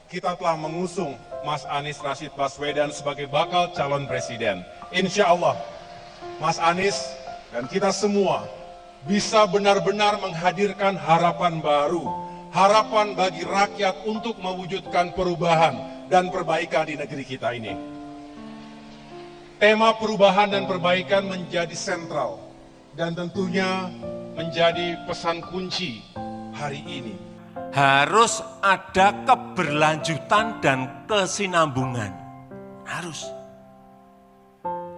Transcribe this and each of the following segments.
kita telah mengusung Mas Anies Rashid Baswedan sebagai bakal calon presiden. Insya Allah, Mas Anies dan kita semua bisa benar-benar menghadirkan harapan baru, harapan bagi rakyat untuk mewujudkan perubahan dan perbaikan di negeri kita ini. Tema perubahan dan perbaikan menjadi sentral dan tentunya menjadi pesan kunci hari ini. Harus ada keberlanjutan dan kesinambungan. Harus.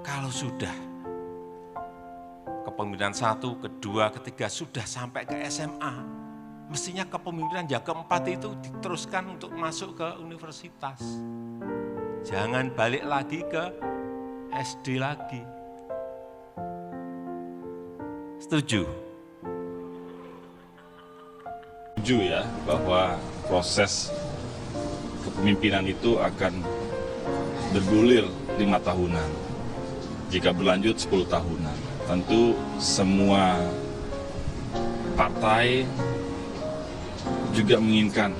Kalau sudah kepemimpinan 1, kedua, ketiga sudah sampai ke SMA, mestinya kepemimpinan yang keempat itu diteruskan untuk masuk ke universitas. Jangan balik lagi ke SD lagi. Setuju? Setuju ya, bahwa proses kepemimpinan itu akan bergulir 5 tahunan. Jika berlanjut 10 tahunan. Tentu semua partai juga menginginkan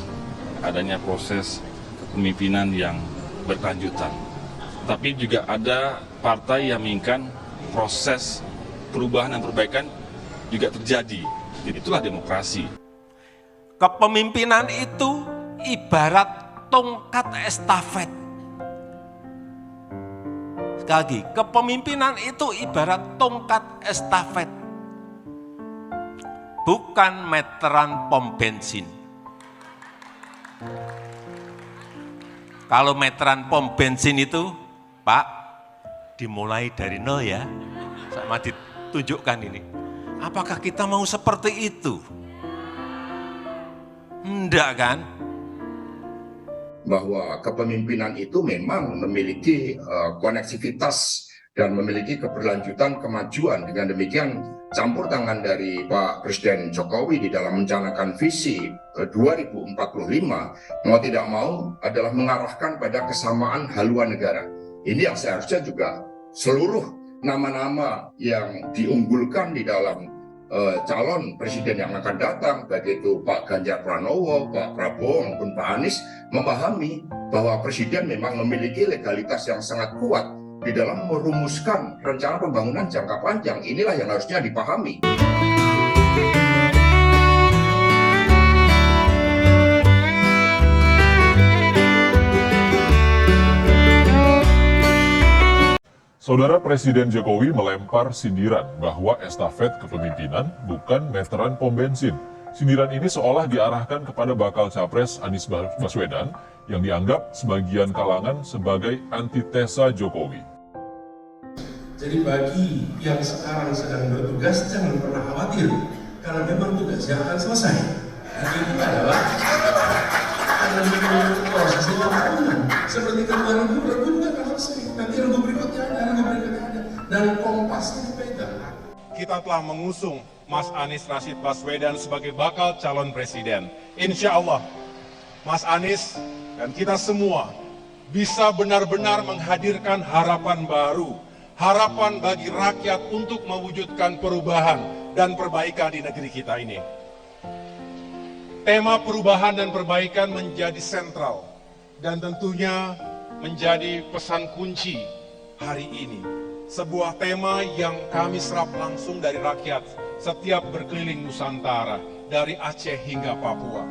adanya proses kepemimpinan yang berkelanjutan. Tapi juga ada partai yang menginginkan proses perubahan dan perbaikan juga terjadi. Jadi itulah demokrasi. Kepemimpinan itu ibarat tongkat estafet. Sekali lagi, kepemimpinan itu ibarat tongkat estafet. Bukan meteran pom bensin. Kalau meteran pom bensin itu, Pak, dimulai dari nol ya. Sama ditunjukkan ini. Apakah kita mau seperti itu? Enggak kan? Bahwa kepemimpinan itu memang memiliki koneksivitas dan memiliki keberlanjutan kemajuan. Dengan demikian campur tangan dari Pak Presiden Jokowi di dalam mencanangkan visi 2045 mau tidak mau adalah mengarahkan pada kesamaan haluan negara. Ini yang seharusnya juga seluruh nama-nama yang diunggulkan di dalam calon presiden yang akan datang, baik itu Pak Ganjar Pranowo, Pak Prabowo maupun Pak Anies, memahami bahwa presiden memang memiliki legalitas yang sangat kuat di dalam merumuskan rencana pembangunan jangka panjang. Inilah yang harusnya dipahami. Saudara Presiden Jokowi melempar sindiran bahwa estafet kepemimpinan bukan meteran pom bensin. Sindiran ini seolah diarahkan kepada bakal capres Anies Baswedan yang dianggap sebagian kalangan sebagai antitesa Jokowi. Jadi bagi yang sekarang sedang bertugas jangan pernah khawatir karena memang tugasnya akan selesai. Dan itu adalah karena proses 5 tahunan seperti kemarin Regu juga akan selesai. Nanti Regu berikutnya ada, dan kompasnya dipegang. Kita telah mengusung Mas Anies Rashid Baswedan sebagai bakal calon presiden. Insya Allah, Mas Anies dan kita semua bisa benar-benar menghadirkan harapan baru, harapan bagi rakyat untuk mewujudkan perubahan dan perbaikan di negeri kita ini. Tema perubahan dan perbaikan menjadi sentral dan tentunya menjadi pesan kunci hari ini. Sebuah tema yang kami serap langsung dari rakyat setiap berkeliling Nusantara, dari Aceh hingga Papua.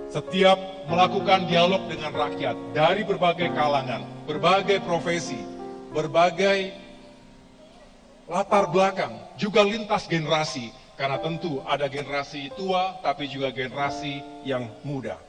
Setiap melakukan dialog dengan rakyat dari berbagai kalangan, berbagai profesi, berbagai latar belakang, juga lintas generasi, karena tentu ada generasi tua, tapi juga generasi yang muda.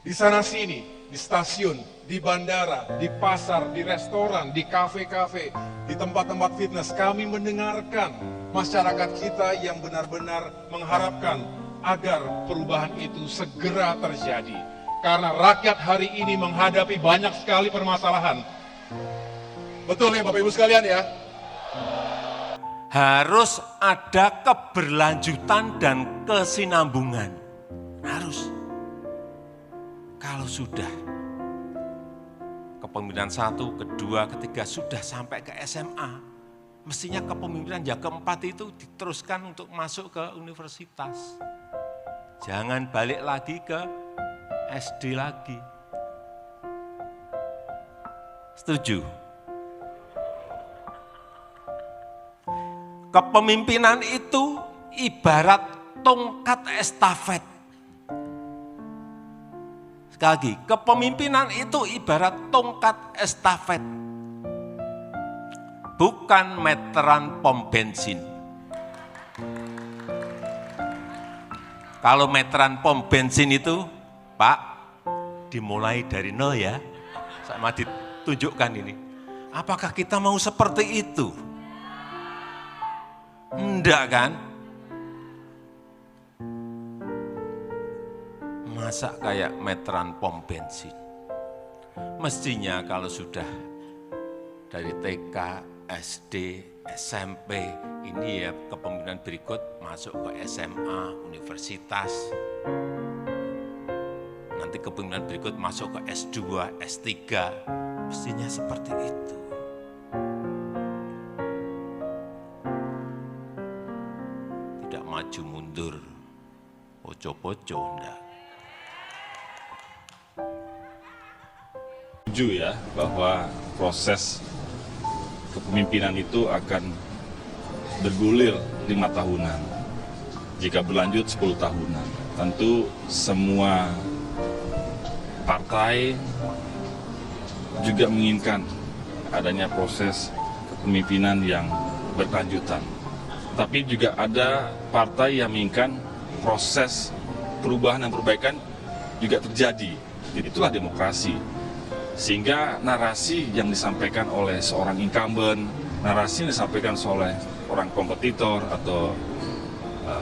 Di sana sini, di stasiun, di bandara, di pasar, di restoran, di kafe-kafe, di tempat-tempat fitness, kami mendengarkan masyarakat kita yang benar-benar mengharapkan agar perubahan itu segera terjadi. Karena rakyat hari ini menghadapi banyak sekali permasalahan. Betul ya Bapak Ibu sekalian ya? Harus ada keberlanjutan dan kesinambungan. Harus. Kalau sudah kepemimpinan 1, kedua, ketiga sudah sampai ke SMA, mestinya kepemimpinan yang keempat itu diteruskan untuk masuk ke universitas. Jangan balik lagi ke SD lagi. Setuju? Kepemimpinan itu ibarat tongkat estafet. Sekali lagi, kepemimpinan itu ibarat tongkat estafet. Bukan meteran pom bensin. Kalau meteran pom bensin itu, Pak, dimulai dari nol ya. Sama ditunjukkan ini. Apakah kita mau seperti itu? Enggak kan? Masa kayak meteran pom bensin? Mestinya kalau sudah dari TK, SD, SMP, ini ya kepemimpinan berikut masuk ke SMA, universitas. Nanti kepemimpinan berikut masuk ke S2, S3, mestinya seperti itu. Tidak maju mundur, poco-poco, enggak. Setuju ya bahwa proses kepemimpinan itu akan bergulir 5 tahunan. Jika berlanjut 10 tahunan, tentu semua partai juga menginginkan adanya proses kepemimpinan yang berkelanjutan. Tapi juga ada partai yang menginginkan proses perubahan dan perbaikan juga terjadi. Itulah demokrasi. Sehingga narasi yang disampaikan oleh seorang incumbent, narasi yang disampaikan oleh orang kompetitor atau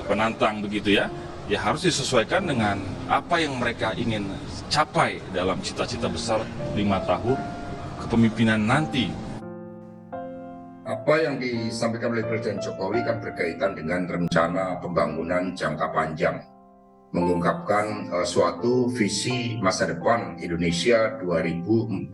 penantang begitu ya harus disesuaikan dengan apa yang mereka ingin capai dalam cita-cita besar 5 tahun kepemimpinan nanti. Apa yang disampaikan oleh Presiden Jokowi kan berkaitan dengan rencana pembangunan jangka panjang, mengungkapkan suatu visi masa depan Indonesia 2045,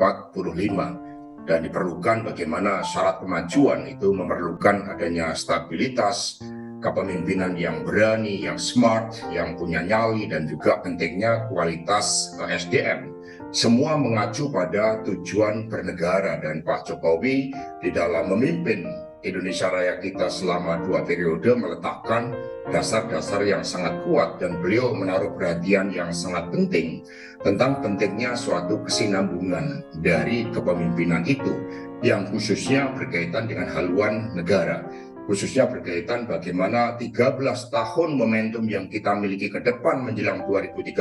dan diperlukan bagaimana syarat kemajuan itu memerlukan adanya stabilitas, kepemimpinan yang berani, yang smart, yang punya nyali, dan juga pentingnya kualitas SDM. Semua mengacu pada tujuan bernegara, dan Pak Jokowi di dalam memimpin Indonesia Raya kita selama 2 periode meletakkan dasar-dasar yang sangat kuat, dan beliau menaruh perhatian yang sangat penting tentang pentingnya suatu kesinambungan dari kepemimpinan itu, yang khususnya berkaitan dengan haluan negara, khususnya berkaitan bagaimana 13 tahun momentum yang kita miliki ke depan menjelang 2030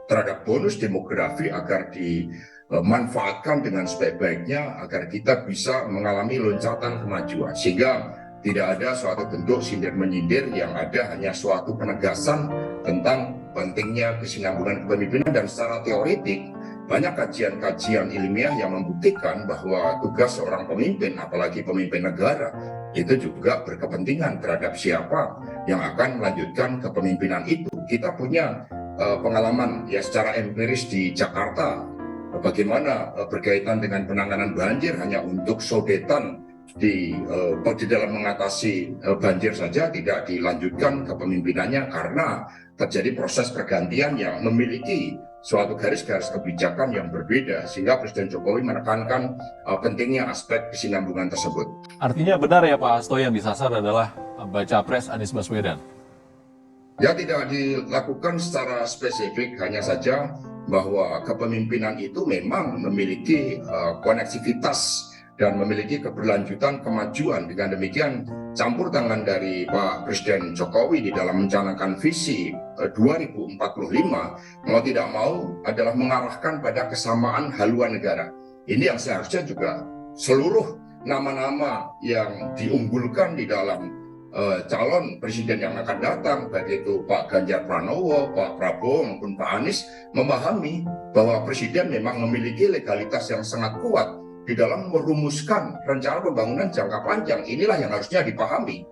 terhadap bonus demografi agar dimanfaatkan dengan sebaik-baiknya agar kita bisa mengalami loncatan kemajuan, sehingga tidak ada suatu bentuk sindir-menyindir, yang ada hanya suatu penegasan tentang pentingnya kesinambungan kepemimpinan. Dan secara teoretik banyak kajian-kajian ilmiah yang membuktikan bahwa tugas seorang pemimpin, apalagi pemimpin negara, itu juga berkepentingan terhadap siapa yang akan melanjutkan kepemimpinan itu. Kita punya pengalaman ya secara empiris di Jakarta, bagaimana berkaitan dengan penanganan banjir hanya untuk sodetan di dalam mengatasi banjir saja, tidak dilanjutkan kepemimpinannya karena terjadi proses pergantian yang memiliki suatu garis-garis kebijakan yang berbeda, sehingga Presiden Jokowi menekankan pentingnya aspek kesinambungan tersebut. Artinya benar ya Pak Hasto, yang disasar adalah baca pres Anies Baswedan? Ya, tidak dilakukan secara spesifik, hanya saja bahwa kepemimpinan itu memang memiliki koneksivitas dan memiliki keberlanjutan kemajuan. Dengan demikian, campur tangan dari Pak Presiden Jokowi di dalam mencanangkan visi 2045 mau tidak mau adalah mengarahkan pada kesamaan haluan negara. Ini yang seharusnya juga seluruh nama-nama yang diunggulkan di dalam calon presiden yang akan datang, baik itu Pak Ganjar Pranowo, Pak Prabowo maupun Pak Anies, memahami bahwa presiden memang memiliki legalitas yang sangat kuat di dalam merumuskan rencana pembangunan jangka panjang. Inilah yang harusnya dipahami.